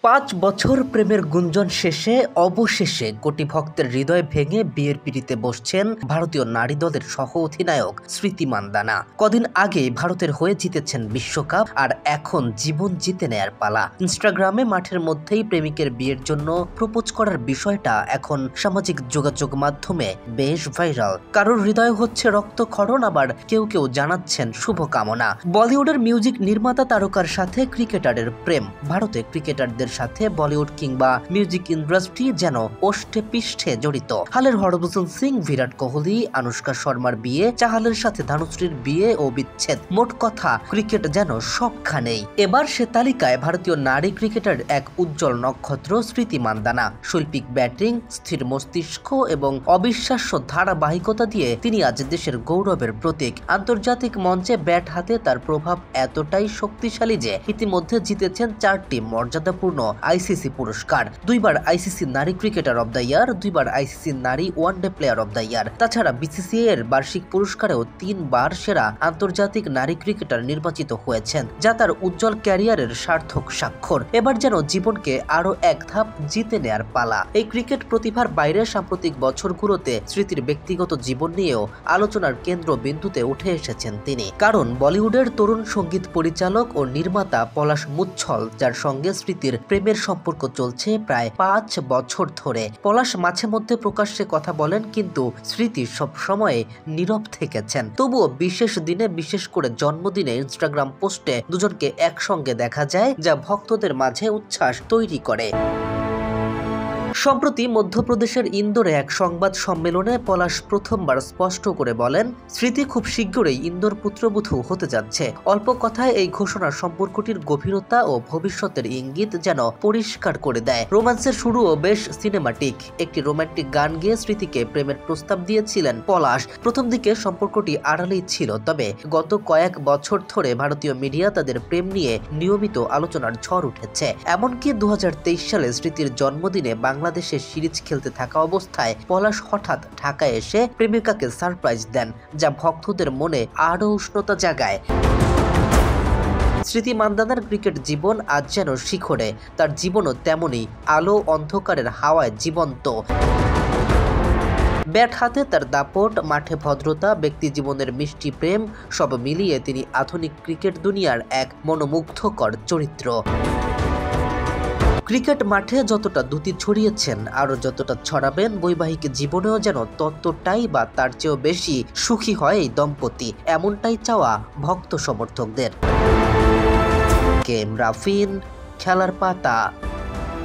৫ বছর প্রেমের গুঞ্জন শেষে অবশেষে কোটি ভক্তের হৃদয় ভেঙে বিয়ের পিঁড়িতে বসছেন ভারতীয় নারী দলের সহ অধিনায়ক স্মৃতি মান্দানা। কদিন আগে ভারতের হয়ে জিতেছেন বিশ্বকাপ, আর এখন জীবন জিতে নেয়ার পালা। ইনস্টাগ্রামে মাঠের মধ্যেই প্রেমিকের বিয়ের জন্য প্রপোজ করার বিষয়টা এখন সামাজিক যোগাযোগ মাধ্যমে বেশ ভাইরাল। কারোর হৃদয় হচ্ছে রক্তক্ষরণ, আবার কেউ কেউ জানাচ্ছেন শুভকামনা। বলিউডের মিউজিক নির্মাতা তারকার সাথে ক্রিকেটারের প্রেম। ভারতে ক্রিকেটারদের সাথে বলিউড কিংবা মিউজিক ইন্ডাস্ট্রি যেন ওষ্ঠে পিষ্ঠে জড়িত। হালের হরভজন সিং, বিরাট কোহলি, আনুষ্কা শর্মার বিয়ে, চাহালের সাথে ধানুশ্রীর বিয়ে ও বিচ্ছেদ, মোট কথা ক্রিকেট যেন সবখানেই। এবার সে তালিকায় ভারতীয় নারী ক্রিকেটার এক উজ্জ্বল নক্ষত্র স্মৃতি মান্দানা। শৈল্পিক ব্যাটিং, স্থির মস্তিষ্ক এবং অবিশ্বাস্য ধারাবাহিকতা দিয়ে তিনি আজ দেশের গৌরবের প্রতীক। আন্তর্জাতিক মঞ্চে ব্যাট হাতে তার প্রভাব এতটাই শক্তিশালী যে ইতিমধ্যে জিতেছেন 4টি মর্যাদাপূর্ণ আইসিসি পুরস্কার, 2বার আইসিসি নারী ক্রিকেটার অব দ্য ইয়ার, 2বার আইসিসি নারী one day player of the year. তাছাড়া বিসিসিআই এর বার্ষিক পুরস্কারেও 3বার সেরা আন্তর্জাতিক নারী ক্রিকেটার নির্বাচিত হয়েছেন, যা তার উজ্জ্বল ক্যারিয়ারের সার্থক স্বাক্ষর। এবার যেন জীবনকে আরো এক ধাপ জিতে নেয়ার পালা। এই ক্রিকেট প্রতিভার বাইরে সাম্প্রতিক বছরগুলোতে স্মৃতির ব্যক্তিগত জীবন নিয়েও আলোচনার কেন্দ্রবিন্দুতে উঠে এসেছেন তিনি। কারণ বলিউডের তরুণ সঙ্গীত পরিচালক ও নির্মাতা পলাশ মুচ্ছল, যার সঙ্গে স্মৃতির প্রেমের সম্পর্ক চলছে প্রায় 5 বছর ধরে। পলাশ মাঝে মধ্যে প্রকাশ্যে কথা বলেন, কিন্তু স্মৃতি সব সময় নীরব থেকেছেন। তবুও বিশেষ দিনে, বিশেষ করে জন্মদিনে ইনস্টাগ্রাম পোস্টে দুজনকে একসঙ্গে দেখা যায়, যা ভক্তদের মাঝে উচ্ছ্বাস তৈরি করে। সম্প্রতি মধ্যপ্রদেশের ইন্দোরে এক সংবাদ সম্মেলনে পলাশ প্রথমবার স্পষ্ট করে বলেন, স্মৃতি খুব শীঘ্রই ইন্দোর পুত্রবধূ হতে যাচ্ছে। অল্প কথায় এই ঘোষণার সম্পর্কটির গভীরতা ও ভবিষ্যতের ইঙ্গিত যেন পরিষ্কার করে দেয়। রোম্যান্সের শুরুও বেশ সিনেমাটিক। একটি রোমান্টিক গান গেয়ে স্মৃতিকে প্রেমের প্রস্তাব দিয়েছিলেন পলাশ। প্রথম দিকে সম্পর্কটি আড়ালেই ছিল, তবে গত কয়েক বছর ধরে ভারতীয় মিডিয়া তাদের প্রেম নিয়ে নিয়মিত আলোচনার ঝড় উঠেছে। এমনকি 2023 সালে স্মৃতির জন্মদিনে বাংলাদেশে সিরিজ খেলতে থাকা অবস্থায় পলাশ হঠাৎ ঢাকায় এসে প্রেমিকাকে সারপ্রাইজ দেন, যা ভক্তদের মনে আরও উষ্ণতা জাগায়। স্মৃতি মান্দানার ক্রিকেট জীবন আজ যেন শিখরে, তার জীবনও তেমনই আলো অন্ধকারের হাওয়ায় জীবন্ত। ব্যাট হাতে তার দাপট, মাঠে ভদ্রতা, ব্যক্তি জীবনের মিষ্টি প্রেম, সব মিলিয়ে তিনি আধুনিক ক্রিকেট দুনিয়ার এক মনোমুগ্ধকর চরিত্র। ক্রিকেট মাঠে যতটা দ্যুতি ছড়িয়েছেন, আরও যতটা ছড়াবেন বৈবাহিক জীবনেও যেন ততটাই বা তার চেয়েও বেশি সুখী হয় এই দম্পতি, এমনটাই চাওয়া ভক্ত সমর্থকদের। কেম রাফিন, খেলার পাতা।